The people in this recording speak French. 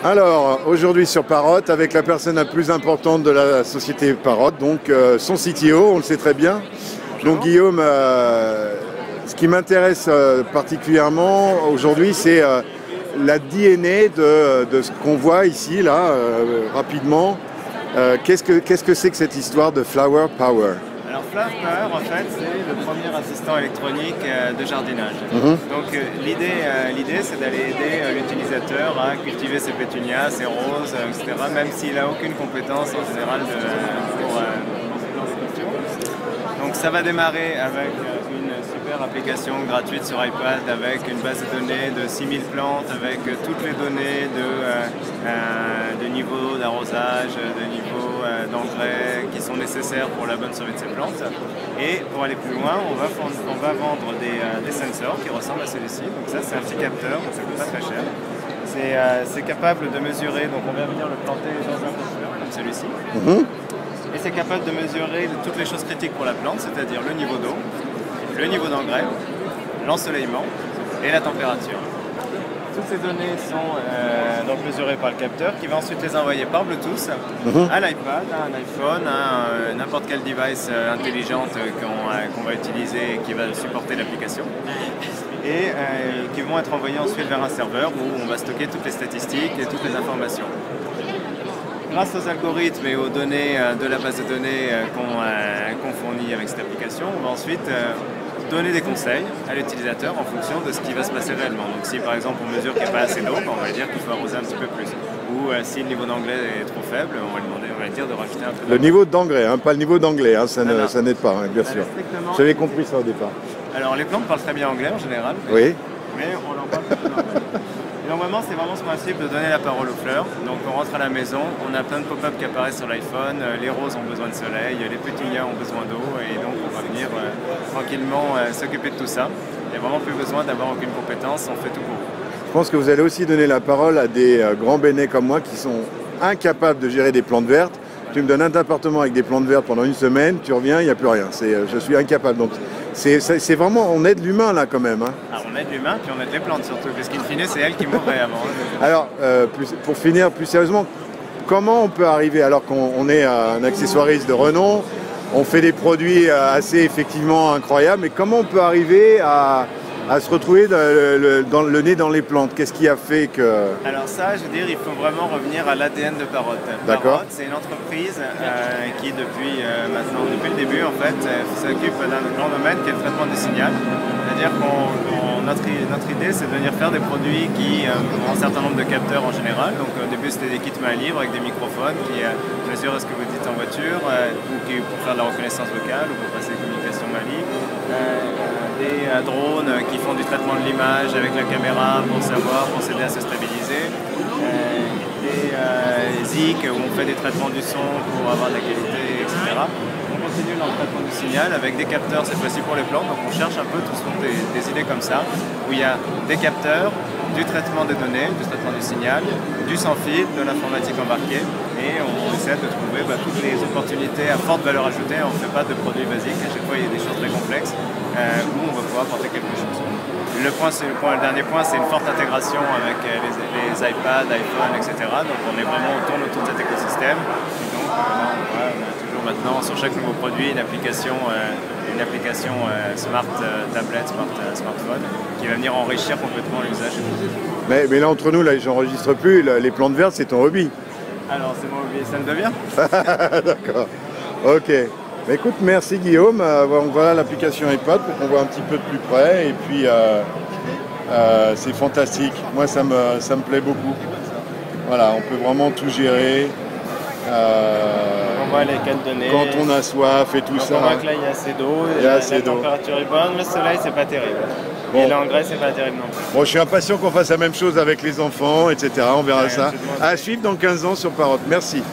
Alors, aujourd'hui sur Parrot, avec la personne la plus importante de la société Parrot, donc son CTO, on le sait très bien. Donc Guillaume, ce qui m'intéresse particulièrement aujourd'hui, c'est la DNA de ce qu'on voit ici, là, rapidement. Qu'est-ce que c'est que cette histoire de Flower Power? Alors Flower Power, en fait, c'est le premier assistant électronique de jardinage. Donc l'idée, c'est d'aller aider l'utilisateur à cultiver ses pétunias, ses roses, etc., même s'il n'a aucune compétence en général pour culture. Donc ça va démarrer avec une super application gratuite sur iPad avec une base de données de 6000 plantes, avec toutes les données de niveau d'arrosage, de niveau d'engrais qui sont nécessaires pour la bonne survie de ces plantes. Et pour aller plus loin, on va vendre des sensors qui ressemblent à celui-ci. Donc ça, c'est un petit capteur, ça coûte pas très cher. C'est capable de mesurer, donc on va venir le planter dans un conteneur comme celui-ci. Et c'est capable de mesurer toutes les choses critiques pour la plante, c'est-à-dire le niveau d'eau, le niveau d'engrais, l'ensoleillement et la température. Toutes ces données sont donc mesurées par le capteur qui va ensuite les envoyer par Bluetooth à l'iPad, à un iPhone, à n'importe quel device intelligente qu'on va utiliser et qui va supporter l'application. Et qui vont être envoyés ensuite vers un serveur où on va stocker toutes les statistiques et toutes les informations. Grâce aux algorithmes et aux données de la base de données qu'on fournit avec cette application, on va ensuite donner des conseils à l'utilisateur en fonction de ce qui va se passer réellement. Donc si par exemple on mesure qu'il n'y a pas assez d'eau, on va dire qu'il faut arroser un petit peu plus. Ou si le niveau d'engrais est trop faible, on va lui dire de rajouter un peu. Le niveau d'engrais, hein, pas le niveau d'anglais, hein, ça n'aide pas, hein, bien sûr. J'avais compris ça au départ. Alors les plantes parlent très bien anglais en général, oui. Mais on en parle pas anglais. Et normalement, c'est vraiment ce principe de donner la parole aux fleurs. Donc on rentre à la maison, on a plein de pop-up qui apparaissent sur l'iPhone, les roses ont besoin de soleil, les pétunias ont besoin d'eau, et donc on va venir tranquillement s'occuper de tout ça. Il n'y a vraiment plus besoin d'avoir aucune compétence, on fait tout pour vous. Je pense que vous allez aussi donner la parole à des grands bénés comme moi qui sont incapables de gérer des plantes vertes. Tu me donnes un appartement avec des plantes vertes pendant une semaine, tu reviens, il n'y a plus rien. Je suis incapable. Donc c'est vraiment, on aide l'humain là quand même. Hein. Ah, on aide l'humain, puis on aide les plantes surtout, parce qu'in fine, c'est elles qui mourraient avant. Alors, pour finir plus sérieusement, comment on peut arriver, alors qu'on est un accessoiriste de renom, on fait des produits assez effectivement incroyables, mais comment on peut arriver à se retrouver le nez dans les plantes? Qu'est-ce qui a fait que... Alors ça, je veux dire, il faut vraiment revenir à l'ADN de Parrot. D'accord. Parrot, c'est une entreprise qui, depuis le début, en fait, s'occupe d'un grand domaine qui est le traitement du signal. C'est-à-dire que notre idée, c'est de venir faire des produits qui ont un certain nombre de capteurs en général. Donc au début, c'était des kits main libre avec des microphones qui mesurent ce que vous dites en voiture, ou pour faire de la reconnaissance vocale, ou pour passer des communications main libre. Des drones qui font du traitement de l'image avec la caméra pour s'aider à se stabiliser, des ZIC où on fait des traitements du son pour avoir de la qualité, etc. On continue dans le traitement du signal avec des capteurs cette fois-ci pour les plantes, donc on cherche un peu tous des idées comme ça, où il y a des capteurs, du traitement des données, du traitement du signal, du sans-fil, de l'informatique embarquée, et on essaie de trouver toutes les opportunités à forte valeur ajoutée. On ne fait pas de produits basiques, à chaque fois il y a des choses très complexes où on va pouvoir apporter quelque chose. Le dernier point, c'est une forte intégration avec les iPads, iPhone, etc. Donc on tourne autour de cet écosystème. Et donc là, on a toujours maintenant sur chaque nouveau produit une application smart tablette, smartphone, qui va venir enrichir complètement l'usage. Mais là, entre nous, là, j'enregistre plus. Les plantes vertes, c'est ton hobby. Alors, c'est mon hobby, ça me devient. D'accord. Ok. Mais écoute, merci Guillaume. Voilà l'application iPad pour qu'on voit un petit peu de plus près. Et puis, c'est fantastique. Moi, ça me plaît beaucoup. Voilà, on peut vraiment tout gérer. On voit lesquelles donner. Quand on a soif et tout ça. On voit que là, il y a assez d'eau. La température est bonne. Le soleil, c'est pas terrible. Bon. Et l'engrais, c'est pas terrible non plus. Bon, je suis impatient qu'on fasse la même chose avec les enfants, etc. On verra ça. À suivre dans 15 ans sur Parrot. Merci.